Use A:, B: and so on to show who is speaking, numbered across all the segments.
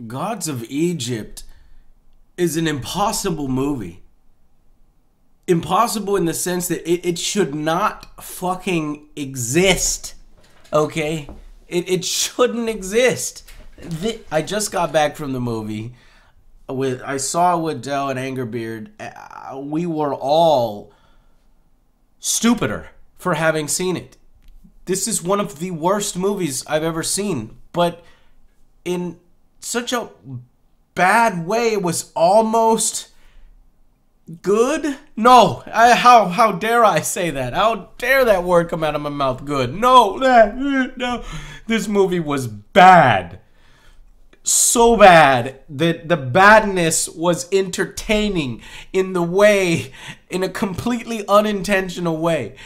A: Gods of Egypt is an impossible movie. Impossible in the sense that it should not fucking exist. Okay? It shouldn't exist. I just got back from the movie. I saw it with Dell and Angerbeard. We were all stupider for having seen it. This is one of the worst movies I've ever seen, but in such a bad way. It was almost good. No, how dare I say that? How dare that word come out of my mouth? Good. No, no. This movie was bad. So bad that the badness was entertaining in a completely unintentional way.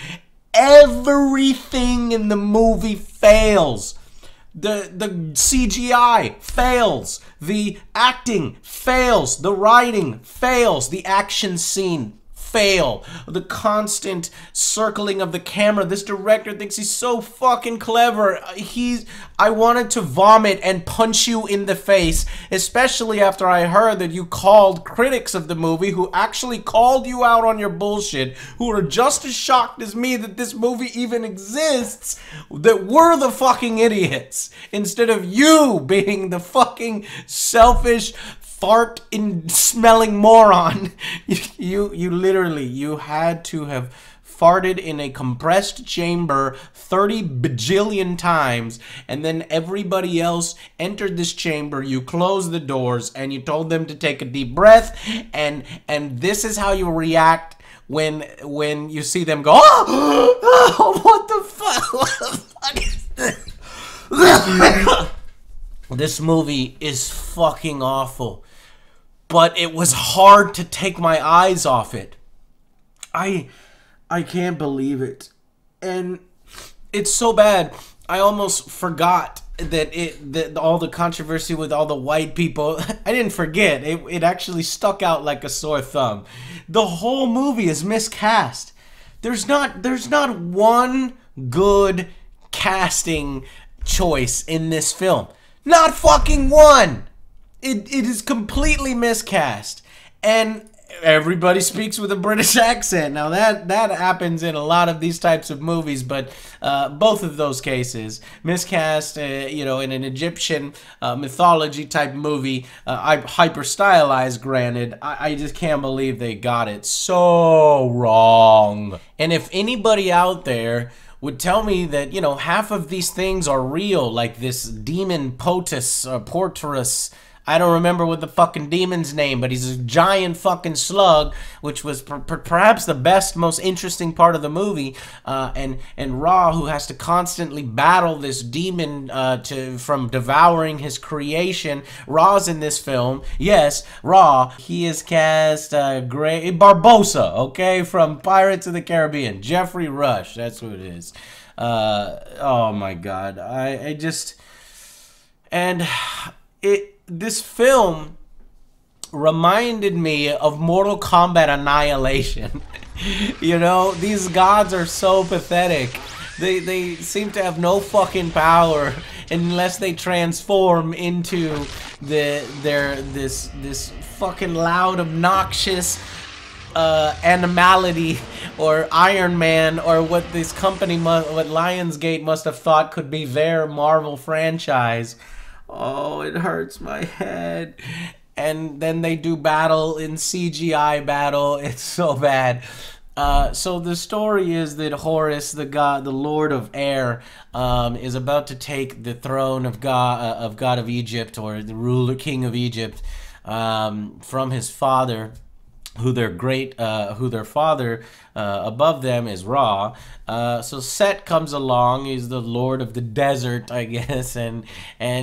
A: Everything in the movie fails. The CGI fails. The acting fails. The writing fails. The action scene fail. The constant circling of the camera. This director thinks he's so fucking clever. I wanted to vomit and punch you in the face, especially after I heard that you called critics of the movie who actually called you out on your bullshit, who are just as shocked as me that this movie even exists, that we're the fucking idiots, instead of you being the fucking selfish fart in smelling moron. You literally, you had to have farted in a compressed chamber 30 bajillion times, and then everybody else entered this chamber. You closed the doors and you told them to take a deep breath, and this is how you react when you see them go, oh, what the fuck? What the fuck is this? This movie is fucking awful. But it was hard to take my eyes off it. I can't believe it. And it's so bad, I almost forgot that all the controversy with all the white people, I didn't forget. It actually stuck out like a sore thumb. The whole movie is miscast. There's not one good casting choice in this film. Not fucking one. It is completely miscast, and everybody speaks with a British accent. Now that happens in a lot of these types of movies, but both of those cases, miscast, in an Egyptian mythology type movie, hyper stylized, granted, I just can't believe they got it so wrong. And if anybody out there would tell me that, half of these things are real, like this demon Potus or Porturus, I don't remember what the fucking demon's name, but he's a giant fucking slug, which was perhaps the best, most interesting part of the movie. And Ra, who has to constantly battle this demon from devouring his creation. Ra's in this film. Yes, Ra. He is cast Gray Barbosa, okay, from Pirates of the Caribbean. Jeffrey Rush. That's who it is. Oh my God. This film reminded me of Mortal Kombat Annihilation. These gods are so pathetic. They seem to have no fucking power unless they transform into this fucking loud, obnoxious animality, or Iron Man, or what this company what Lionsgate must have thought could be their Marvel franchise. Oh, it hurts my head. And then they do battle in CGI battle. It's so bad. So the story is that Horus, the Lord of Air, is about to take the throne of God of Egypt, or the ruler king of Egypt, from his father, who their father above them is Ra. So Set comes along. He's the lord of the desert, I guess, and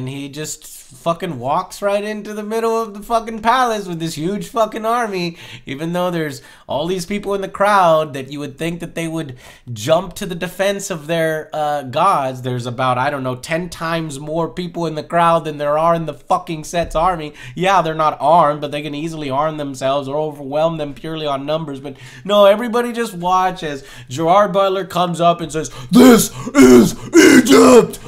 A: he just fucking walks right into the middle of the fucking palace with this huge fucking army, even though there's all these people in the crowd that you would think that they would jump to the defense of their gods. There's about, I don't know, 10 times more people in the crowd than there are in the fucking Set's army. Yeah, they're not armed, but they can easily arm themselves or overwhelm them purely on numbers. But no, everybody just watch as Gerard Butler comes up and says, "This is Egypt!"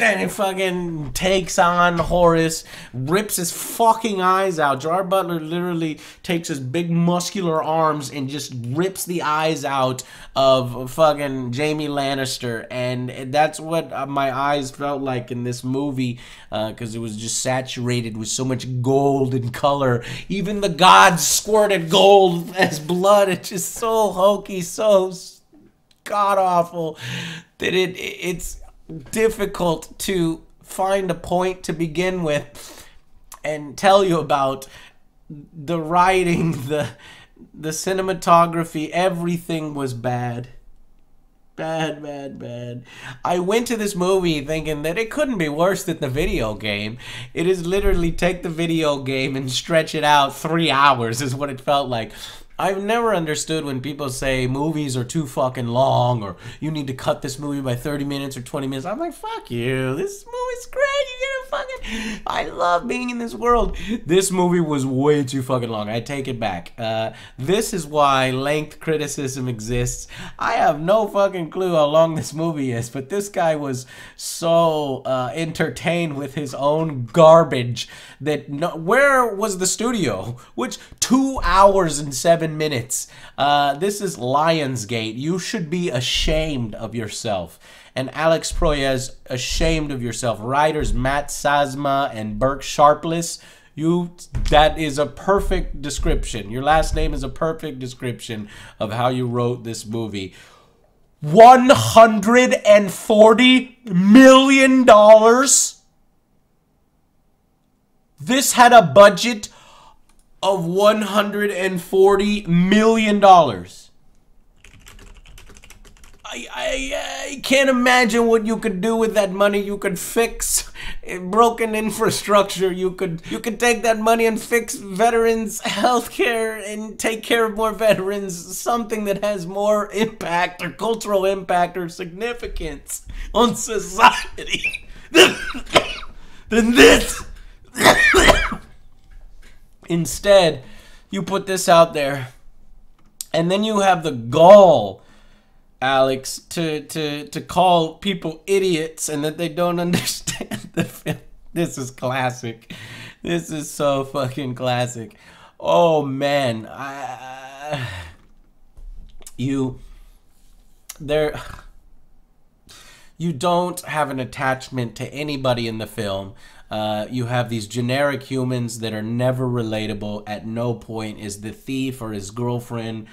A: and it fucking takes on Horus, rips his fucking eyes out. Gerard Butler literally takes his big muscular arms and just rips the eyes out of fucking Jaime Lannister, and that's what my eyes felt like in this movie, because it was just saturated with so much gold and color. Even the gods squirted gold as blood. It's just so hokey, so god-awful that it's difficult to find a point to begin with and tell you about. The writing, the cinematography, everything was bad. Bad. I went to this movie thinking that it couldn't be worse than the video game. It is literally take the video game and stretch it out 3 hours is what it felt like. I've never understood when people say movies are too fucking long, or you need to cut this movie by 30 minutes or 20 minutes. I'm like, fuck you. This movie's great. You gotta fucking... I love being in this world. This movie was way too fucking long. I take it back. This is why length criticism exists. I have no fucking clue how long this movie is, but this guy was so entertained with his own garbage that where was the studio? Which 2 hours and 7 minutes. This is Lionsgate. You should be ashamed of yourself. And Alex Proyas, ashamed of yourself. Writers Matt Sazma and Burke Sharpless. That is a perfect description. Your last name is a perfect description of how you wrote this movie. $140 million. This had a budget of $140 million. I can't imagine what you could do with that money. You could fix broken infrastructure. You could take that money and fix veterans' healthcare and take care of more veterans. Something that has more impact or cultural impact or significance on society than this. Instead, you put this out there, and then you have the gall, Alex, to call people idiots and that they don't understand the film. This is classic. This is so fucking classic. Oh man, you don't have an attachment to anybody in the film. You have these generic humans that are never relatable. At no point is the thief or his girlfriend.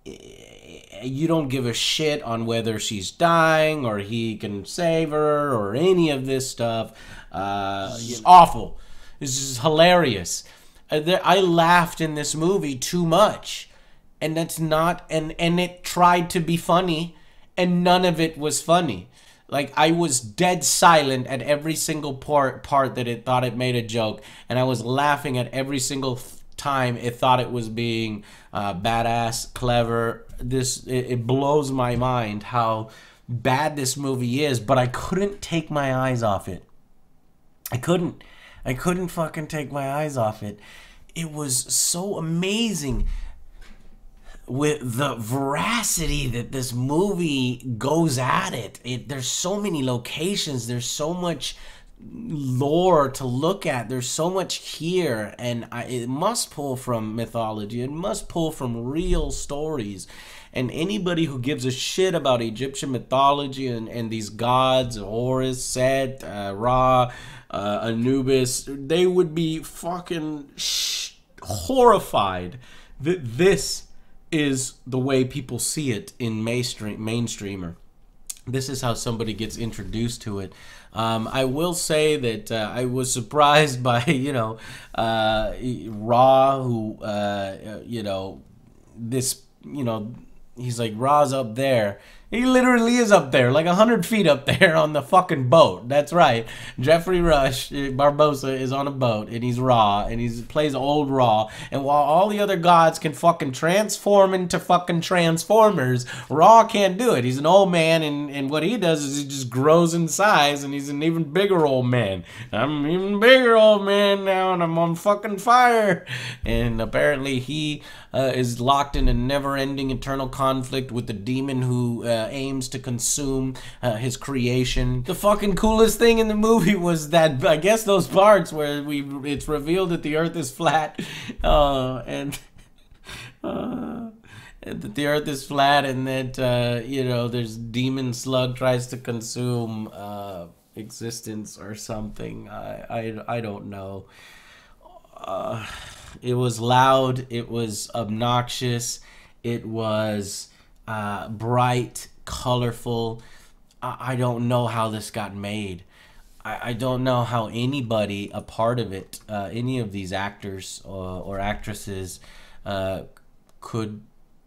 A: You don't give a shit on whether she's dying or he can save her or any of this stuff. It's awful. This is hilarious. I laughed in this movie too much. And that's not... And it tried to be funny. And none of it was funny. Like, I was dead silent at every single part that it thought it made a joke. And I was laughing at every single time it thought it was being badass, clever. It blows my mind how bad this movie is. But I couldn't take my eyes off it. I couldn't fucking take my eyes off it. It was so amazing with the veracity that this movie goes at it. There's so many locations. There's so much lore to look at. There's so much here. And it must pull from mythology. It must pull from real stories. And anybody who gives a shit about Egyptian mythology and these gods, Horus, Set, Ra, Anubis, they would be fucking horrified that this is the way people see it in mainstreamer. This is how somebody gets introduced to it. I will say that I was surprised by, Ra, who, he's like, Ra's up there. He literally is up there, like 100 feet up there on the fucking boat. That's right. Jeffrey Rush Barbosa is on a boat, and he's Ra, and he plays old Ra. And while all the other gods can fucking transform into fucking Transformers, Ra can't do it. He's an old man, and what he does is he just grows in size, and he's an even bigger old man. I'm an even bigger old man now, and I'm on fucking fire. And apparently he is locked in a never-ending eternal conflict with the demon who aims to consume his creation. The fucking coolest thing in the movie was that, I guess, those parts where it's revealed that the Earth is flat, and that the Earth is flat, and that you know, there's demon slug tries to consume existence or something. I don't know. It was loud. It was obnoxious. It was bright, colorful. I don't know how this got made. I don't know how anybody a part of it, any of these actors or actresses, could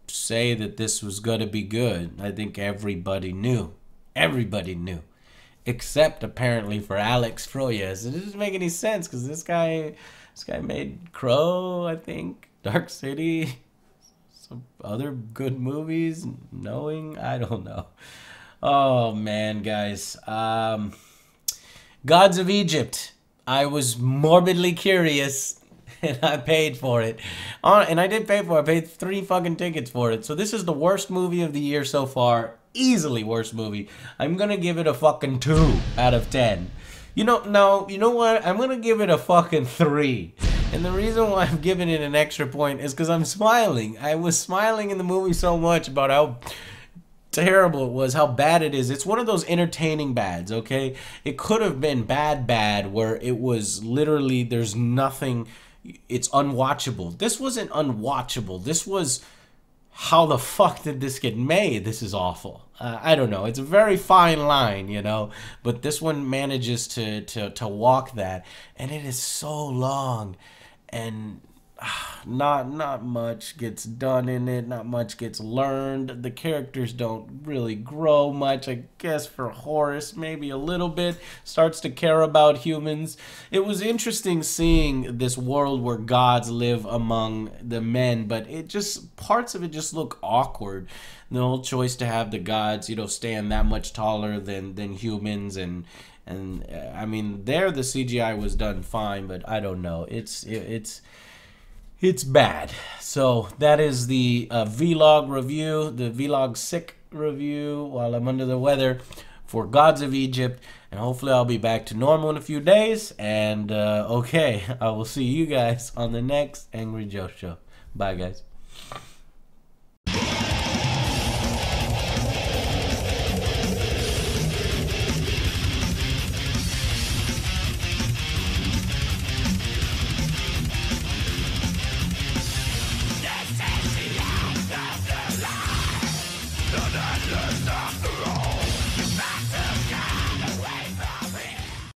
A: say that this was going to be good. I think everybody knew. Everybody knew. Except apparently for Alex Proyas. It doesn't make any sense because this guy made Crow, I think, Dark City, some other good movies, Knowing, I don't know. Oh man, guys. Gods of Egypt. I was morbidly curious and I paid for it. And I did pay for it. I paid 3 fucking tickets for it. So this is the worst movie of the year so far. Easily worst movie. I'm gonna give it a fucking 2 out of 10. You know, no, you know what? I'm gonna give it a fucking 3. And the reason why I'm giving it an extra point is because I'm smiling. I was smiling in the movie so much about how terrible it was, how bad it is. It's one of those entertaining bads, okay? It could have been bad where it was literally, there's nothing, it's unwatchable. This wasn't unwatchable. This was, how the fuck did this get made? This is awful. I don't know. It's a very fine line, you know, but this one manages to walk that, and it is so long, and not much gets done in it. Not much gets learned. The characters don't really grow much. I guess for Horace, maybe a little bit. Starts to care about humans. It was interesting seeing this world where gods live among the men, but it just, parts of it just look awkward. The whole choice to have the gods, you know, stand that much taller than humans, and I mean, there the CGI was done fine, but I don't know. It's bad. So that is the vlog review, the vlog sick review while I'm under the weather for Gods of Egypt, and hopefully I'll be back to normal in a few days. And okay, I will see you guys on the next Angry Joe show. Bye, guys.